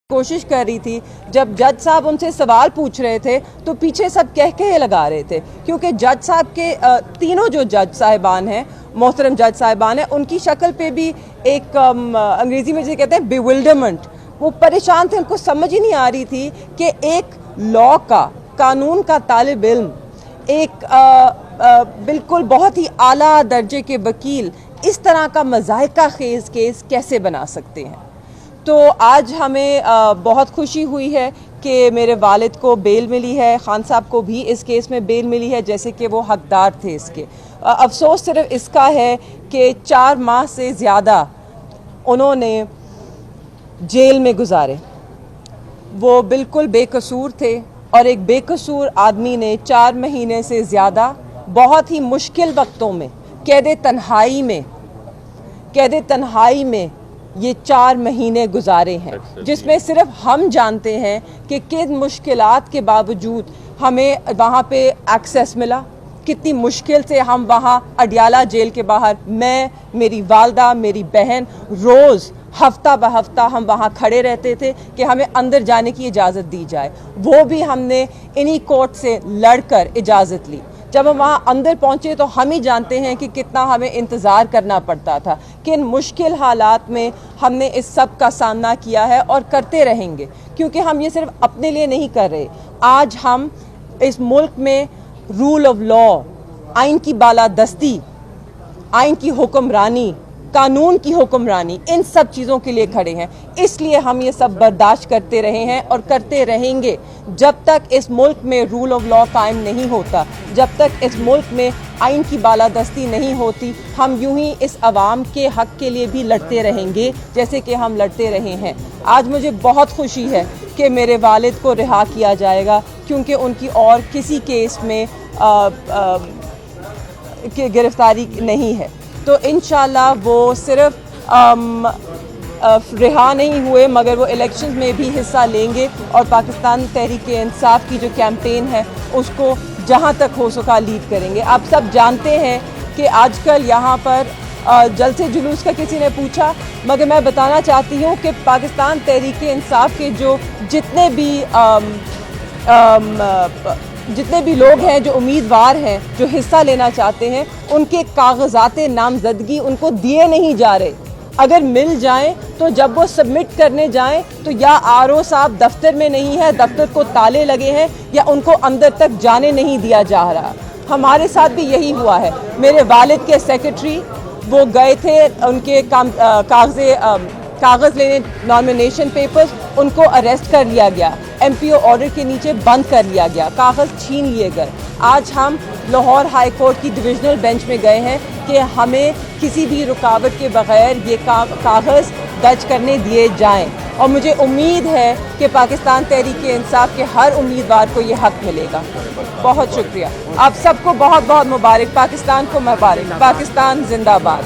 کوشش کر رہی تھی جب جج صاحب ان سے سوال پوچھ رہے تھے تو پیچھے سب کہے لگا رہے تھے، کیونکہ جج صاحب کے تینوں جو جج صاحبان ہیں، محترم جج صاحبان ہیں، ان کی شکل پہ بھی ایک انگریزی میں جسے کہتے ہیں بیولڈرمنٹ، وہ پریشان تھے، ان کو سمجھ ہی نہیں آ رہی تھی کہ ایک لا کا، قانون کا طالب علم، ایک بالکل بہت ہی اعلیٰ درجے کے وکیل اس طرح کا مضحکہ خیز کیس کیسے بنا سکتے ہیں۔ تو آج ہمیں بہت خوشی ہوئی ہے کہ میرے والد کو بیل ملی ہے، خان صاحب کو بھی اس کیس میں بیل ملی ہے، جیسے کہ وہ حقدار تھے اس کے۔ افسوس صرف اس کا ہے کہ 4 ماہ سے زیادہ انہوں نے جیل میں گزارے۔ وہ بالکل بے قصور تھے، اور ایک بے قصور آدمی نے 4 مہینے سے زیادہ بہت ہی مشکل وقتوں میں قید تنہائی میں یہ 4 مہینے گزارے ہیں، جس میں صرف ہم جانتے ہیں کہ کن مشکلات کے باوجود ہمیں وہاں پہ ایکسیس ملا، کتنی مشکل سے ہم وہاں اڈیالہ جیل کے باہر، میں، میری والدہ، میری بہن، روز ہفتہ بہ ہفتہ ہم وہاں کھڑے رہتے تھے کہ ہمیں اندر جانے کی اجازت دی جائے۔ وہ بھی ہم نے انہی کورٹ سے لڑ کر اجازت لی۔ جب ہم وہاں اندر پہنچے تو ہم ہی جانتے ہیں کہ کتنا ہمیں انتظار کرنا پڑتا تھا، کن مشکل حالات میں ہم نے اس سب کا سامنا کیا ہے اور کرتے رہیں گے، کیونکہ ہم یہ صرف اپنے لیے نہیں کر رہے۔ آج ہم اس ملک میں رول آف لا، آئین کی بالادستی، آئین کی حکمرانی، قانون کی حکمرانی، ان سب چیزوں کے لیے کھڑے ہیں۔ اس لیے ہم یہ سب برداشت کرتے رہے ہیں اور کرتے رہیں گے جب تک اس ملک میں رول آف لا قائم نہیں ہوتا، جب تک اس ملک میں آئین کی بالادستی نہیں ہوتی۔ ہم یوں ہی اس عوام کے حق کے لیے بھی لڑتے رہیں گے جیسے کہ ہم لڑتے رہے ہیں۔ آج مجھے بہت خوشی ہے کہ میرے والد کو رہا کیا جائے گا، کیونکہ ان کی اور کسی کیس میں گرفتاری نہیں ہے۔ تو انشاءاللہ وہ صرف رہا نہیں ہوئے مگر وہ الیکشنز میں بھی حصہ لیں گے، اور پاکستان تحریک انصاف کی جو کیمپین ہے اس کو جہاں تک ہو سکا لیڈ کریں گے۔ آپ سب جانتے ہیں کہ آج کل یہاں پر جلسے جلوس کا کسی نے پوچھا، مگر میں بتانا چاہتی ہوں کہ پاکستان تحریک انصاف کے جو جتنے بھی لوگ ہیں، جو امیدوار ہیں، جو حصہ لینا چاہتے ہیں، ان کے کاغذات نامزدگی ان کو دیے نہیں جا رہے۔ اگر مل جائیں تو جب وہ سبمٹ کرنے جائیں تو یا RO صاحب دفتر میں نہیں ہے، دفتر کو تالے لگے ہیں، یا ان کو اندر تک جانے نہیں دیا جا رہا۔ ہمارے ساتھ بھی یہی ہوا ہے۔ میرے والد کے سیکرٹری وہ گئے تھے ان کے کاغذ لینے، نامینیشن پیپرز، ان کو اریسٹ کر لیا گیا، MPO آرڈر کے نیچے بند کر لیا گیا، کاغذ چھین لیے گئے۔ آج ہم لاہور ہائی کورٹ کی ڈویژنل بینچ میں گئے ہیں کہ ہمیں کسی بھی رکاوٹ کے بغیر یہ کاغذ درج کرنے دیے جائیں، اور مجھے امید ہے کہ پاکستان تحریک انصاف کے ہر امیدوار کو یہ حق ملے گا۔ بہت شکریہ۔ آپ سب کو بہت بہت مبارک، پاکستان کو مبارک، پاکستان زندہ باد۔